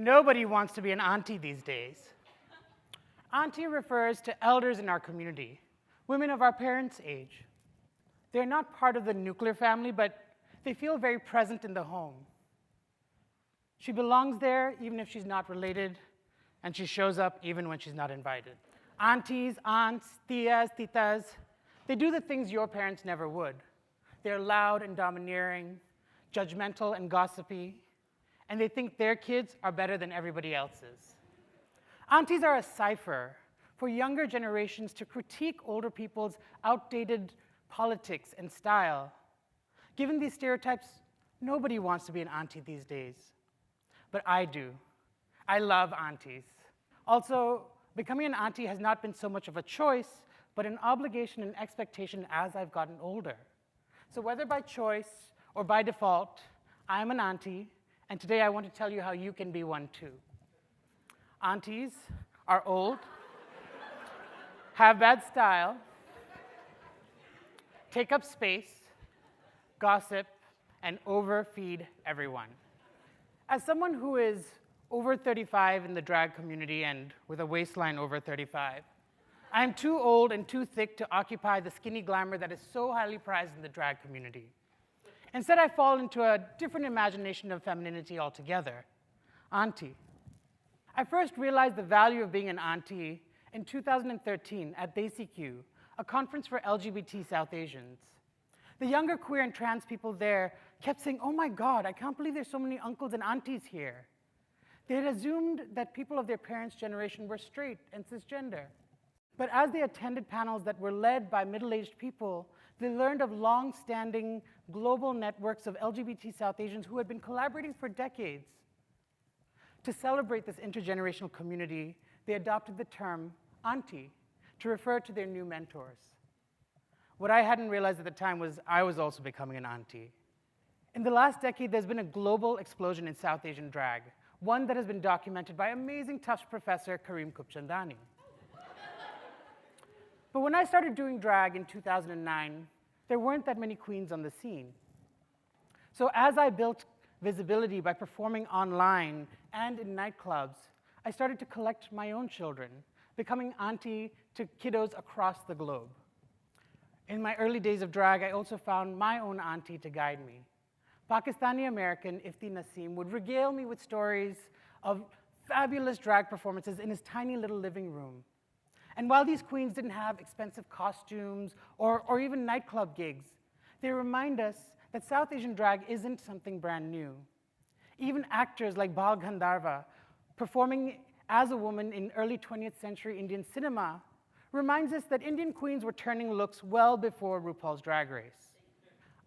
Nobody wants to be an auntie these days. Auntie refers to elders in our community, women of our parents' age. They're not part of the nuclear family, but they feel very present in the home. She belongs there even if she's not related, and she shows up even when she's not invited. Aunties, aunts, tias, titas, they do the things your parents never would. They're loud and domineering, judgmental and gossipy, and they think their kids are better than everybody else's. Aunties are a cipher for younger generations to critique older people's outdated politics and style. Given these stereotypes, nobody wants to be an auntie these days. But I do. I love aunties. Also, becoming an auntie has not been so much of a choice, but an obligation and expectation as I've gotten older. So whether by choice or by default, I'm an auntie, and today I want to tell you how you can be one too. Aunties are old, have bad style, take up space, gossip, and overfeed everyone. As someone who is over 35 in the drag community and with a waistline over 35, I am too old and too thick to occupy the skinny glamour that is so highly prized in the drag community. Instead, I fall into a different imagination of femininity altogether, auntie. I first realized the value of being an auntie in 2013 at DCQ, a conference for LGBT South Asians. The younger queer and trans people there kept saying, "Oh my God, I can't believe there's so many uncles and aunties here." They had assumed that people of their parents' generation were straight and cisgender. But as they attended panels that were led by middle-aged people, they learned of long-standing global networks of LGBT South Asians who had been collaborating for decades. To celebrate this intergenerational community, they adopted the term auntie to refer to their new mentors. What I hadn't realized at the time was I was also becoming an auntie. In the last decade, there's been a global explosion in South Asian drag, one that has been documented by amazing Tufts professor Kareem Khubchandani. But when I started doing drag in 2009, there weren't that many queens on the scene. So as I built visibility by performing online and in nightclubs, I started to collect my own children, becoming auntie to kiddos across the globe. In my early days of drag, I also found my own auntie to guide me. Pakistani-American Ifti Naseem would regale me with stories of fabulous drag performances in his tiny little living room. And while these queens didn't have expensive costumes or even nightclub gigs, they remind us that South Asian drag isn't something brand new. Even actors like Bal Gandharva, performing as a woman in early 20th century Indian cinema, reminds us that Indian queens were turning looks well before RuPaul's Drag Race.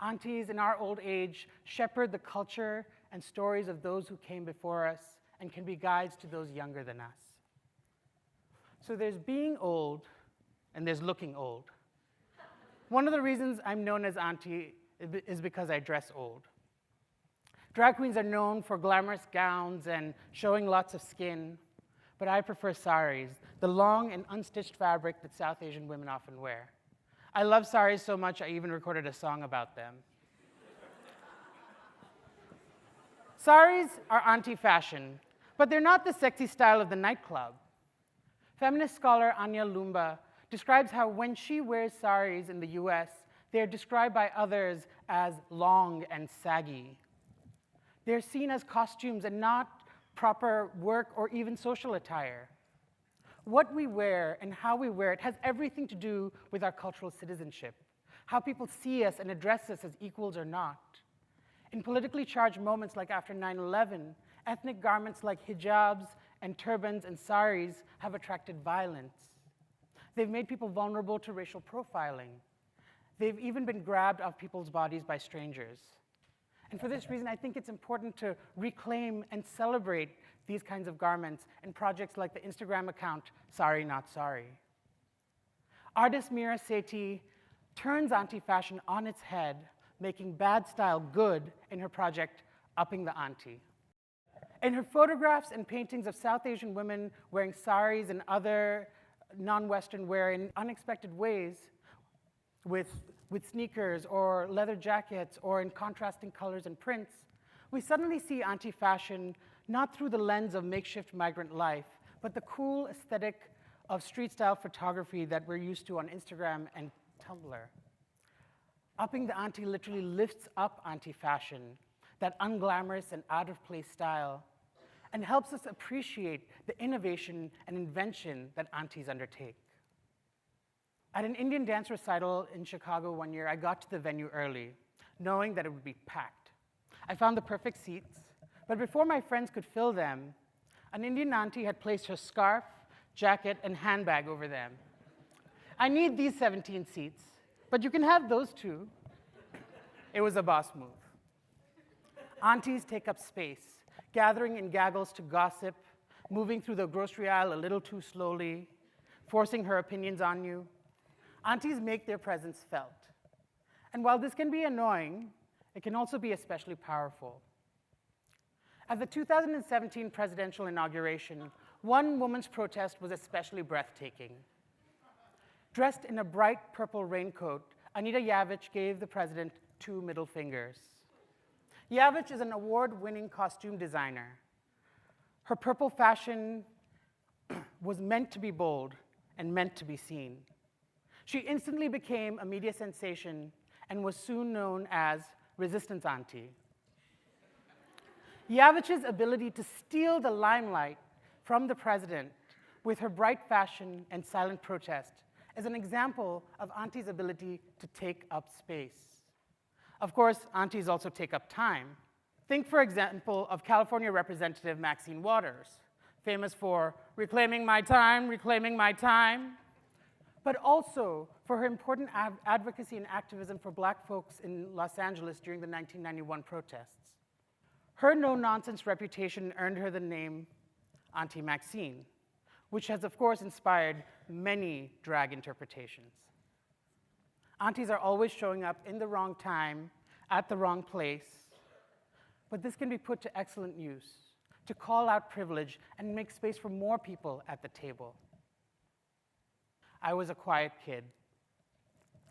Aunties in our old age shepherd the culture and stories of those who came before us and can be guides to those younger than us. So there's being old and there's looking old. One of the reasons I'm known as auntie is because I dress old. Drag queens are known for glamorous gowns and showing lots of skin, but I prefer saris, the long and unstitched fabric that South Asian women often wear. I love saris so much I even recorded a song about them. Saris are anti-fashion, but they're not the sexy style of the nightclub. Feminist scholar Anya Lumba describes how when she wears saris in the US, they're described by others as long and saggy. They're seen as costumes and not proper work or even social attire. What we wear and how we wear it has everything to do with our cultural citizenship, how people see us and address us as equals or not. In politically charged moments like after 9/11, ethnic garments like hijabs and turbans and saris have attracted violence. They've made people vulnerable to racial profiling. They've even been grabbed off people's bodies by strangers. And for this reason, I think it's important to reclaim and celebrate these kinds of garments in projects like the Instagram account, Sari Not Sorry. Artist Meera Sethi turns anti-fashion on its head, making bad style good in her project, Upping the Auntie. In her photographs and paintings of South Asian women wearing saris and other non-Western wear in unexpected ways, with sneakers or leather jackets or in contrasting colors and prints, we suddenly see anti-fashion not through the lens of makeshift migrant life, but the cool aesthetic of street-style photography that we're used to on Instagram and Tumblr. Upping the auntie literally lifts up auntie fashion, that unglamorous and out-of-place style, and helps us appreciate the innovation and invention that aunties undertake. At an Indian dance recital in Chicago one year, I got to the venue early, knowing that it would be packed. I found the perfect seats, but before my friends could fill them, an Indian auntie had placed her scarf, jacket, and handbag over them. I need these 17 seats, but you can have those too. It was a boss move. Aunties take up space, gathering in gaggles to gossip, moving through the grocery aisle a little too slowly, forcing her opinions on you. Aunties make their presence felt. And while this can be annoying, it can also be especially powerful. At the 2017 presidential inauguration, one woman's protest was especially breathtaking. Dressed in a bright purple raincoat, Anita Yavitch gave the president 2 middle fingers. Yavitch is an award-winning costume designer. Her purple fashion was meant to be bold and meant to be seen. She instantly became a media sensation and was soon known as Resistance Auntie. Yavitch's ability to steal the limelight from the president with her bright fashion and silent protest is an example of aunties' ability to take up space. Of course, aunties also take up time. Think, for example, of California Representative Maxine, famous for reclaiming my time, but also for her important advocacy and activism for Black folks in Los Angeles during the 1991 protests. Her no-nonsense reputation earned her the name Auntie Maxine, which has, of course, inspired many drag interpretations. Aunties are always showing up in the wrong time, at the wrong place, but this can be put to excellent use to call out privilege and make space for more people at the table. I was a quiet kid,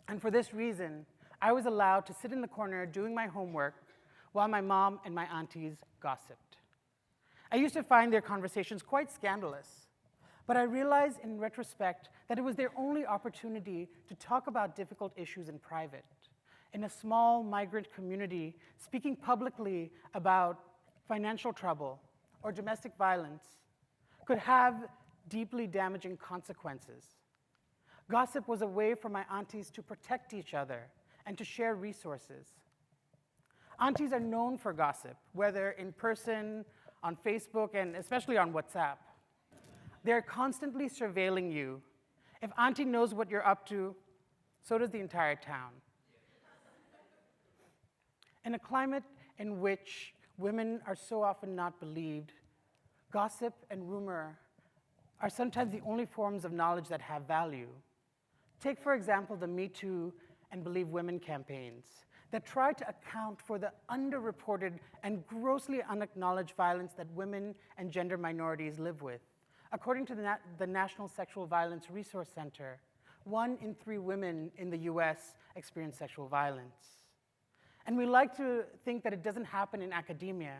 and for this reason, I was allowed to sit in the corner doing my homework while my mom and my aunties gossiped. I used to find their conversations quite scandalous, but I realized in retrospect that it was their only opportunity to talk about difficult issues in private. In a small migrant community, speaking publicly about financial trouble or domestic violence could have deeply damaging consequences. Gossip was a way for my aunties to protect each other and to share resources. Aunties are known for gossip, whether in person, on Facebook, and especially on WhatsApp. They're constantly surveilling you. If auntie knows what you're up to, so does the entire town. In a climate in which women are so often not believed, gossip and rumor are sometimes the only forms of knowledge that have value. Take, for example, the Me Too and Believe Women campaigns that try to account for the underreported and grossly unacknowledged violence that women and gender minorities live with. According to the National Sexual Violence Resource Center, 1 in 3 women in the US experience sexual violence. And we like to think that it doesn't happen in academia,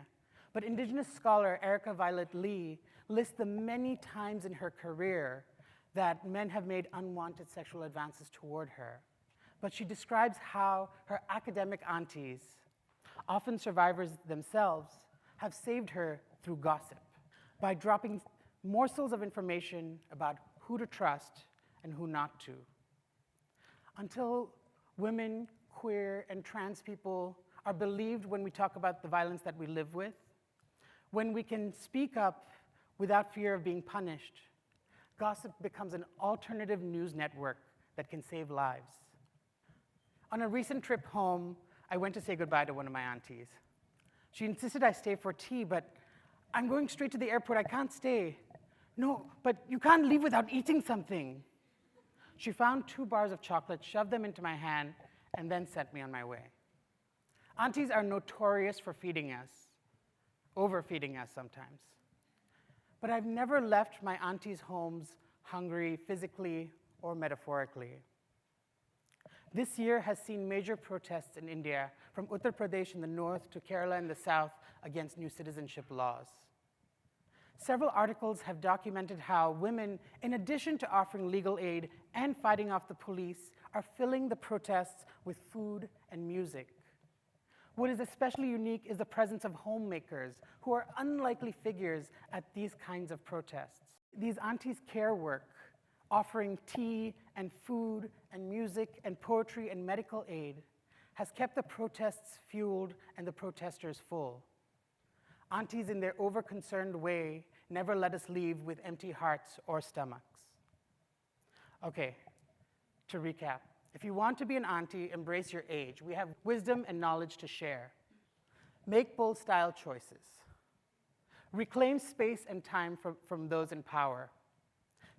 but Indigenous scholar Erica Violet Lee lists the many times in her career that men have made unwanted sexual advances toward her. But she describes how her academic aunties, often survivors themselves, have saved her through gossip by dropping morsels of information about who to trust and who not to. Until women, queer, and trans people are believed when we talk about the violence that we live with, when we can speak up without fear of being punished, gossip becomes an alternative news network that can save lives. On a recent trip home, I went to say goodbye to one of my aunties. She insisted I stay for tea, but I'm going straight to the airport, I can't stay. No, but you can't leave without eating something. She found 2 bars of chocolate, shoved them into my hand, and then sent me on my way. Aunties are notorious for feeding us, overfeeding us sometimes. But I've never left my aunties' homes hungry, physically or metaphorically. This year has seen major protests in India, from Uttar Pradesh in the north to Kerala in the south, against new citizenship laws. Several articles have documented how women, in addition to offering legal aid and fighting off the police, are filling the protests with food and music. What is especially unique is the presence of homemakers, who are unlikely figures at these kinds of protests. These aunties care work, offering tea and food and music and poetry and medical aid, has kept the protests fueled and the protesters full. Aunties, in their over-concerned way, never let us leave with empty hearts or stomachs. Okay, to recap. If you want to be an auntie, embrace your age. We have wisdom and knowledge to share. Make bold style choices. Reclaim space and time from those in power.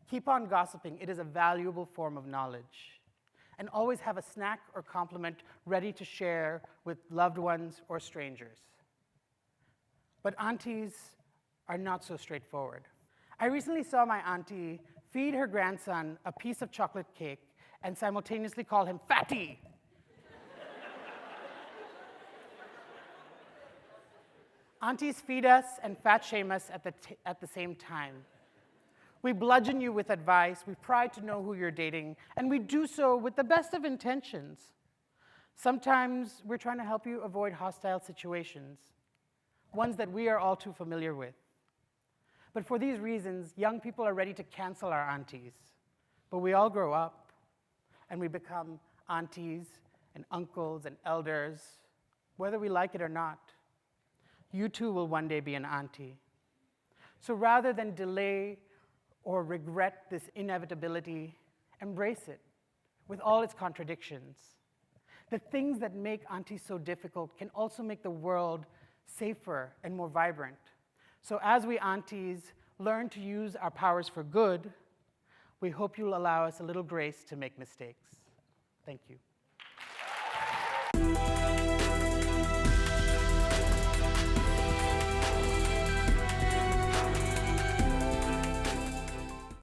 Keep on gossiping. It is a valuable form of knowledge. And always have a snack or compliment ready to share with loved ones or strangers. But aunties are not so straightforward. I recently saw my auntie feed her grandson a piece of chocolate cake and simultaneously call him fatty. Aunties feed us and fat shame us at the same time. We bludgeon you with advice, we pry to know who you're dating, and we do so with the best of intentions. Sometimes we're trying to help you avoid hostile situations, ones that we are all too familiar with. But for these reasons, young people are ready to cancel our aunties. But we all grow up, and we become aunties and uncles and elders, whether we like it or not. You too will one day be an auntie. So rather than delay or regret this inevitability, embrace it with all its contradictions. The things that make aunties so difficult can also make the world safer and more vibrant. So as we aunties learn to use our powers for good, we hope you'll allow us a little grace to make mistakes. Thank you.